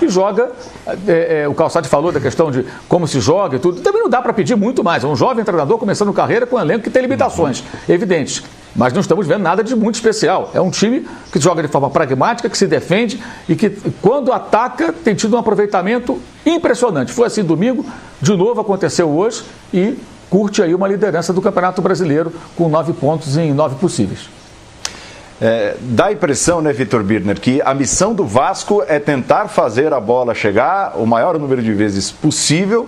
e joga. O Calçade falou da questão de como se joga e tudo. Também não dá para pedir muito mais. É um jovem treinador começando carreira com um elenco que tem limitações evidentes. Mas não estamos vendo nada de muito especial. É um time que joga de forma pragmática, que se defende e que, quando ataca, tem tido um aproveitamento impressionante. Foi assim domingo, de novo aconteceu hoje e curte aí uma liderança do Campeonato Brasileiro com 9 pontos em 9 possíveis. Dá a impressão, né, Vitor Birner, que a missão do Vasco é tentar fazer a bola chegar o maior número de vezes possível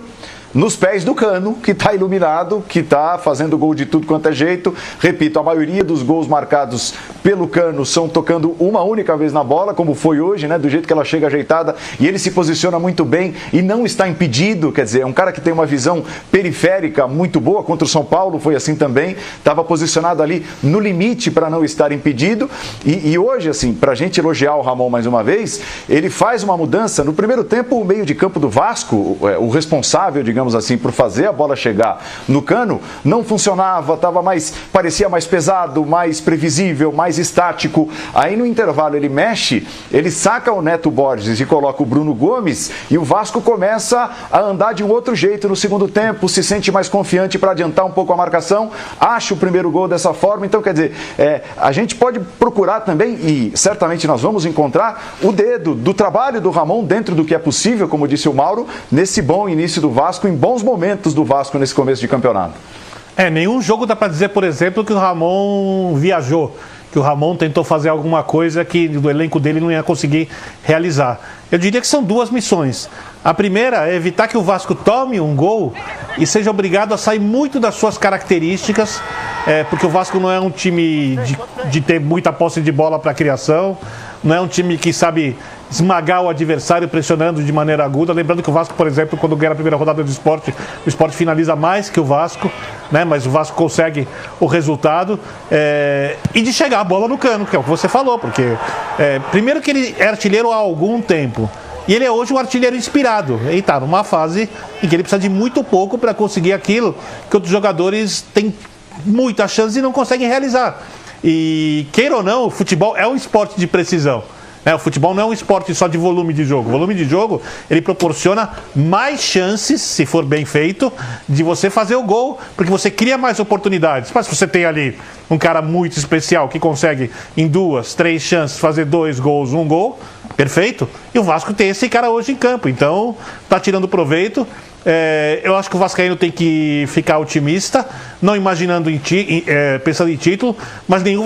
nos pés do Cano, que está iluminado, que está fazendo gol de tudo quanto é jeito. Repito, a maioria dos gols marcados pelo Cano são tocando uma única vez na bola, como foi hoje, né? Do jeito que ela chega ajeitada, e ele se posiciona muito bem e não está impedido. Quer dizer, é um cara que tem uma visão periférica muito boa. Contra o São Paulo foi assim também, estava posicionado ali no limite para não estar impedido. E hoje, assim, para a gente elogiar o Ramon mais uma vez, ele faz uma mudança. No primeiro tempo, o meio de campo do Vasco, o responsável, digamos assim, por fazer a bola chegar no Cano, não funcionava, parecia mais pesado, mais previsível, mais estático. Aí no intervalo ele mexe, ele saca o Neto Borges e coloca o Bruno Gomes, e o Vasco começa a andar de um outro jeito no segundo tempo, se sente mais confiante para adiantar um pouco a marcação, acha o primeiro gol dessa forma. Então, quer dizer, a gente pode procurar também, e certamente nós vamos encontrar, o dedo do trabalho do Ramon dentro do que é possível, como disse o Mauro, nesse bom início do Vasco, em bons momentos do Vasco nesse começo de campeonato. Nenhum jogo dá para dizer, por exemplo, que o Ramon viajou, que o Ramon tentou fazer alguma coisa que do elenco dele não ia conseguir realizar. Eu diria que são duas missões. A primeira é evitar que o Vasco tome um gol e seja obrigado a sair muito das suas características, porque o Vasco não é um time de ter muita posse de bola para a criação, não é um time que sabe esmagar o adversário pressionando de maneira aguda. Lembrando que o Vasco, por exemplo, quando ganha a primeira rodada do Sport, o Sport finaliza mais que o Vasco, né? Mas o Vasco consegue o resultado, e de chegar a bola no Cano, que é o que você falou, porque primeiro que ele é artilheiro há algum tempo, e ele é hoje um artilheiro inspirado. Ele está numa fase em que ele precisa de muito pouco para conseguir aquilo que outros jogadores têm muita chance e não conseguem realizar. E, queira ou não, o futebol é um esporte de precisão. O futebol não é um esporte só de volume de jogo. O volume de jogo, ele proporciona mais chances, se for bem feito, de você fazer o gol, porque você cria mais oportunidades. Mas se você tem ali um cara muito especial que consegue, em 2, 3 chances, fazer 2 gols, 1 gol, perfeito. E o Vasco tem esse cara hoje em campo, então está tirando proveito. Eu acho que o vascaíno tem que ficar otimista, não imaginando pensando em título, mas nenhum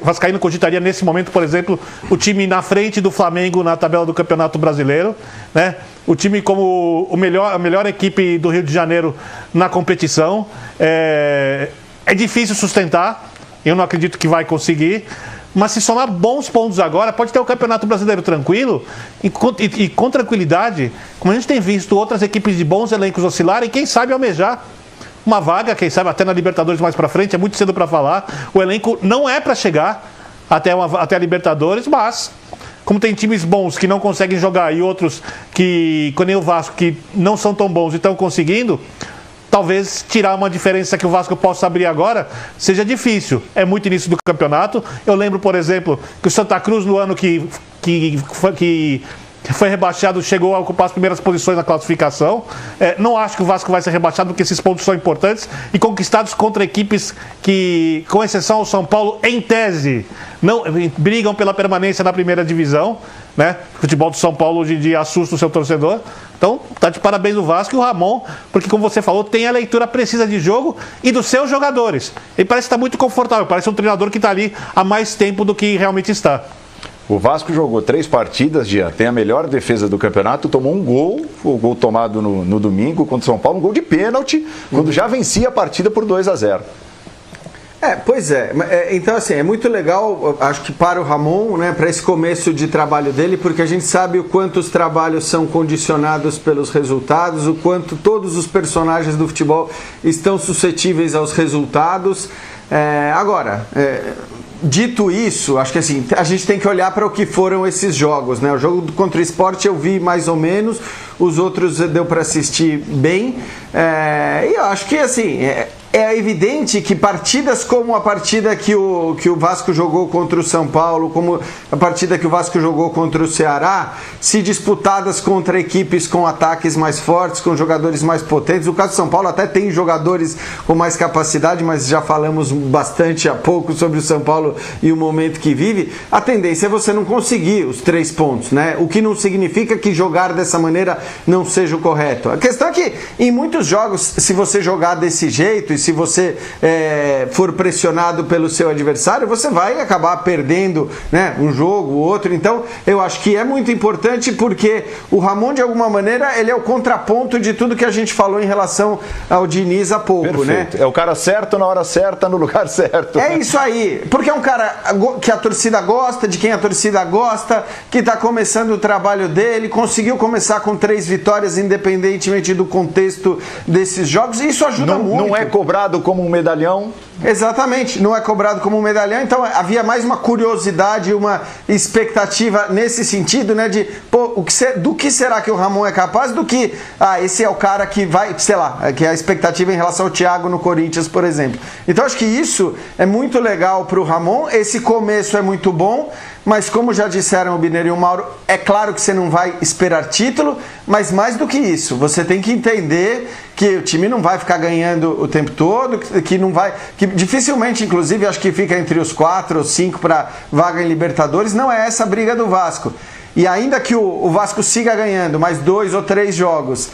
vascaíno cogitaria nesse momento, por exemplo, o time na frente do Flamengo na tabela do Campeonato Brasileiro, né? O time como a melhor equipe do Rio de Janeiro na competição. É difícil sustentar, eu não acredito que vai conseguir. Mas se somar bons pontos agora, pode ter o Campeonato Brasileiro tranquilo e com tranquilidade, como a gente tem visto outras equipes de bons elencos oscilarem, quem sabe almejar uma vaga, quem sabe até na Libertadores mais pra frente. É muito cedo para falar. O elenco não é para chegar até a Libertadores, mas como tem times bons que não conseguem jogar e outros que, como nem o Vasco, que não são tão bons e estão conseguindo, talvez tirar uma diferença que o Vasco possa abrir agora seja difícil. É muito início do campeonato. Eu lembro, por exemplo, que o Santa Cruz, no ano que foi rebaixado, chegou a ocupar as primeiras posições na classificação. Não acho que o Vasco vai ser rebaixado, porque esses pontos são importantes e conquistados contra equipes que, com exceção ao São Paulo, em tese, não brigam pela permanência na primeira divisão, né? O futebol do São Paulo hoje em dia assusta o seu torcedor. Então, tá de parabéns o Vasco e o Ramon, porque, como você falou, tem a leitura precisa de jogo e dos seus jogadores. Ele parece estar muito confortável, parece um treinador que está ali há mais tempo do que realmente está. O Vasco jogou 3 partidas, Jean, tem a melhor defesa do campeonato, tomou um gol, o gol tomado no domingo contra o São Paulo, um gol de pênalti, quando já vencia a partida por 2-0. Pois é. Então, assim, é muito legal, acho que para o Ramon, né, para esse começo de trabalho dele, porque a gente sabe o quanto os trabalhos são condicionados pelos resultados, o quanto todos os personagens do futebol estão suscetíveis aos resultados. Dito isso, acho que assim, a gente tem que olhar para o que foram esses jogos, né? O jogo contra o Sport eu vi mais ou menos, os outros deu para assistir bem, e eu acho que assim, é evidente que partidas como a partida que o Vasco jogou contra o São Paulo, como a partida que o Vasco jogou contra o Ceará, se disputadas contra equipes com ataques mais fortes, com jogadores mais potentes, o caso do São Paulo até tem jogadores com mais capacidade, mas já falamos bastante há pouco sobre o São Paulo e o momento que vive, a tendência é você não conseguir os 3 pontos, né? O que não significa que jogar dessa maneira não seja o correto. A questão é que em muitos jogos, se você jogar desse jeito e se você for pressionado pelo seu adversário, você vai acabar perdendo, né, um jogo, outro. Então, eu acho que é muito importante porque o Ramon, de alguma maneira, ele é o contraponto de tudo que a gente falou em relação ao Diniz há pouco, Perfeito. né? É o cara certo na hora certa, no lugar certo. É isso aí, porque é um cara que a torcida gosta, de quem a torcida gosta, que está começando o trabalho dele, conseguiu começar com 3 vitórias, independentemente do contexto desses jogos, e isso ajuda muito. Não é cobrado como um medalhão. Exatamente, não é cobrado como um medalhão, então havia mais uma curiosidade, uma expectativa nesse sentido, né, de do que será que o Ramon é capaz, do que, esse é o cara que vai, sei lá, que é a expectativa em relação ao Thiago no Corinthians, por exemplo. Então acho que isso é muito legal para o Ramon, esse começo é muito bom, mas como já disseram o Birner e o Mauro, é claro que você não vai esperar título, mas mais do que isso, você tem que entender que o time não vai ficar ganhando o tempo todo, que não vai, que dificilmente, inclusive, acho que fica entre os 4 ou 5 para vaga em Libertadores, não é essa a briga do Vasco. E ainda que o Vasco siga ganhando mais 2 ou 3 jogos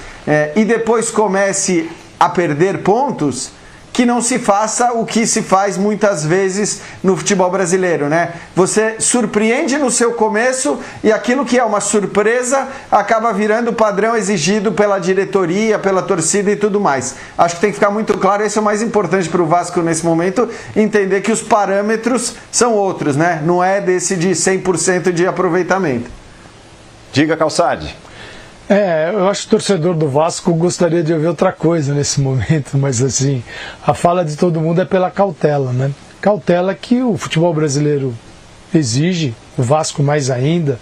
e depois comece a perder pontos, que não se faça o que se faz muitas vezes no futebol brasileiro, né? Você surpreende no seu começo e aquilo que é uma surpresa acaba virando o padrão exigido pela diretoria, pela torcida e tudo mais. Acho que tem que ficar muito claro, esse é o mais importante para o Vasco nesse momento, entender que os parâmetros são outros, né? Não é desse de 100% de aproveitamento. Diga, Calçade. Eu acho que o torcedor do Vasco gostaria de ouvir outra coisa nesse momento, mas assim, a fala de todo mundo é pela cautela, né? Cautela que o futebol brasileiro exige, o Vasco mais ainda,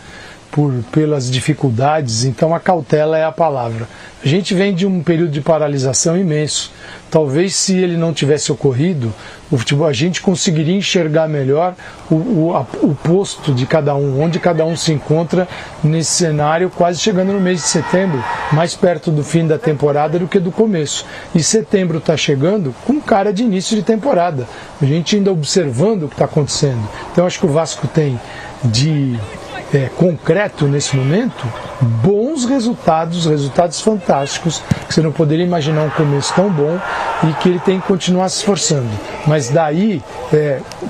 pelas dificuldades, então a cautela é a palavra. A gente vem de um período de paralisação imenso. Talvez se ele não tivesse ocorrido, o futebol, a gente conseguiria enxergar melhor o posto de cada um, onde cada um se encontra nesse cenário, quase chegando no mês de setembro, mais perto do fim da temporada do que do começo. E setembro está chegando com cara de início de temporada. A gente ainda observando o que está acontecendo. Então acho que o Vasco tem de concreto nesse momento, bons resultados fantásticos, que você não poderia imaginar um começo tão bom e que ele tem que continuar se esforçando. Mas daí,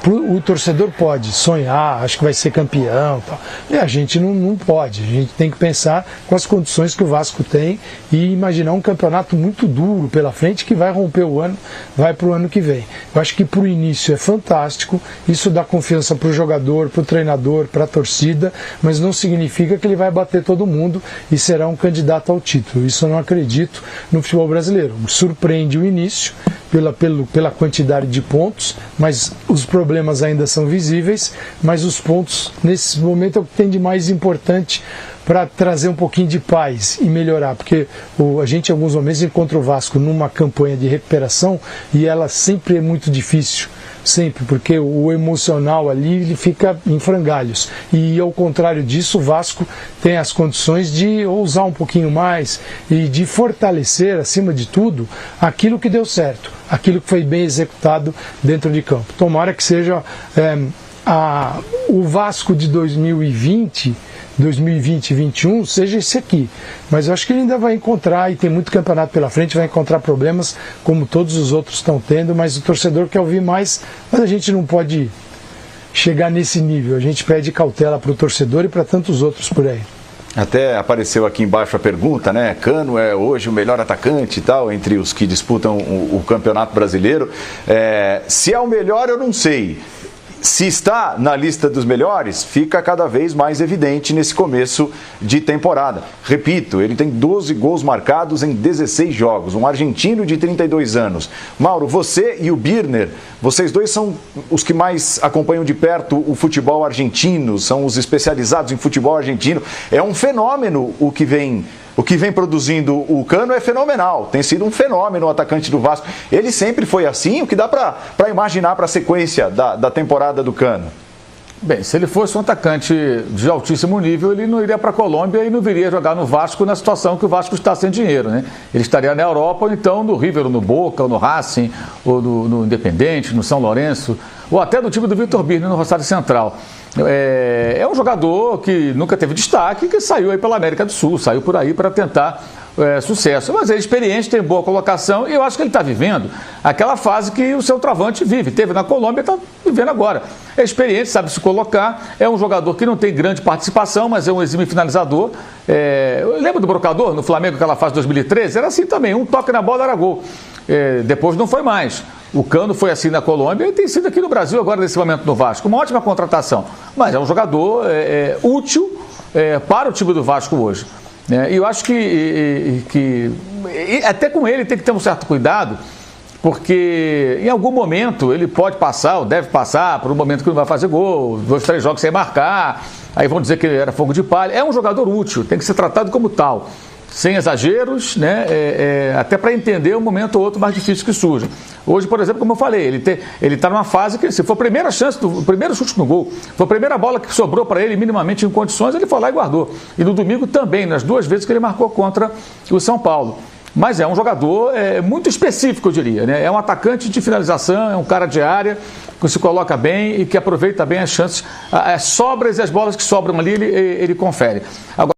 o torcedor pode sonhar, acho que vai ser campeão, tal. E a gente não pode, a gente tem que pensar com as condições que o Vasco tem e imaginar um campeonato muito duro pela frente que vai romper o ano, vai para o ano que vem. Eu acho que para o início é fantástico, isso dá confiança para o jogador, para o treinador, para a torcida, mas não significa que ele vai bater todo mundo e será um candidato ao título. Isso eu não acredito no futebol brasileiro. Surpreende o início pela quantidade de pontos, mas os problemas ainda são visíveis, mas os pontos nesse momento é o que tem de mais importante para trazer um pouquinho de paz e melhorar, porque a gente em alguns momentos encontra o Vasco numa campanha de recuperação e ela sempre é muito difícil. Sempre, porque o emocional ali ele fica em frangalhos. E ao contrário disso, o Vasco tem as condições de ousar um pouquinho mais e de fortalecer, acima de tudo, aquilo que deu certo, aquilo que foi bem executado dentro de campo. Tomara que seja o Vasco de 2020 e 2021 seja esse aqui, mas eu acho que ele ainda vai encontrar, e tem muito campeonato pela frente, vai encontrar problemas como todos os outros estão tendo, mas o torcedor quer ouvir mais, mas a gente não pode chegar nesse nível, a gente pede cautela para o torcedor e para tantos outros por aí. Até apareceu aqui embaixo a pergunta, né? Cano é hoje o melhor atacante e tal, entre os que disputam o Campeonato Brasileiro. Se é o melhor, eu não sei. Se está na lista dos melhores, fica cada vez mais evidente nesse começo de temporada. Repito, ele tem 12 gols marcados em 16 jogos, um argentino de 32 anos. Mauro, você e o Birner, vocês dois são os que mais acompanham de perto o futebol argentino, são os especializados em futebol argentino. É um fenômeno o que vem O que vem produzindo o Cano é fenomenal, tem sido um fenômeno o atacante do Vasco. Ele sempre foi assim, o que dá para imaginar para a sequência da temporada do Cano? Bem, se ele fosse um atacante de altíssimo nível, ele não iria para a Colômbia e não viria jogar no Vasco na situação que o Vasco está sem dinheiro, né? Ele estaria na Europa, ou então no River, ou no Boca, ou no Racing, ou no Independente, no São Lourenço, ou até do time do Vitor Birner no Rosário Central. É um jogador que nunca teve destaque, que saiu aí pela América do Sul, saiu por aí para tentar sucesso. Mas é experiente, tem boa colocação e eu acho que ele está vivendo aquela fase que o seu travante vive. Teve na Colômbia e está vivendo agora. É experiente, sabe se colocar, é um jogador que não tem grande participação, mas é um exímio finalizador. Lembra do Brocador, no Flamengo, aquela fase de 2013? Era assim também, um toque na bola era gol. Depois não foi mais. O Cano foi assim na Colômbia e tem sido aqui no Brasil agora nesse momento no Vasco. Uma ótima contratação, mas é um jogador útil para o time do Vasco hoje. E eu acho que até com ele tem que ter um certo cuidado, porque em algum momento ele pode passar, ou deve passar, por um momento que não vai fazer gol, 2, 3 jogos sem marcar, aí vão dizer que ele era fogo de palha. É um jogador útil, tem que ser tratado como tal, sem exageros, né? Até para entender um momento ou outro mais difícil que surge. Hoje, por exemplo, como eu falei, ele está numa fase que, se for a primeira chance, o primeiro chute no gol, foi a primeira bola que sobrou para ele minimamente em condições, ele foi lá e guardou. E no domingo também, nas 2 vezes que ele marcou contra o São Paulo. Mas é um jogador muito específico, eu diria, né? É um atacante de finalização, é um cara de área, que se coloca bem e que aproveita bem as chances, as sobras e as bolas que sobram ali, ele confere. Agora,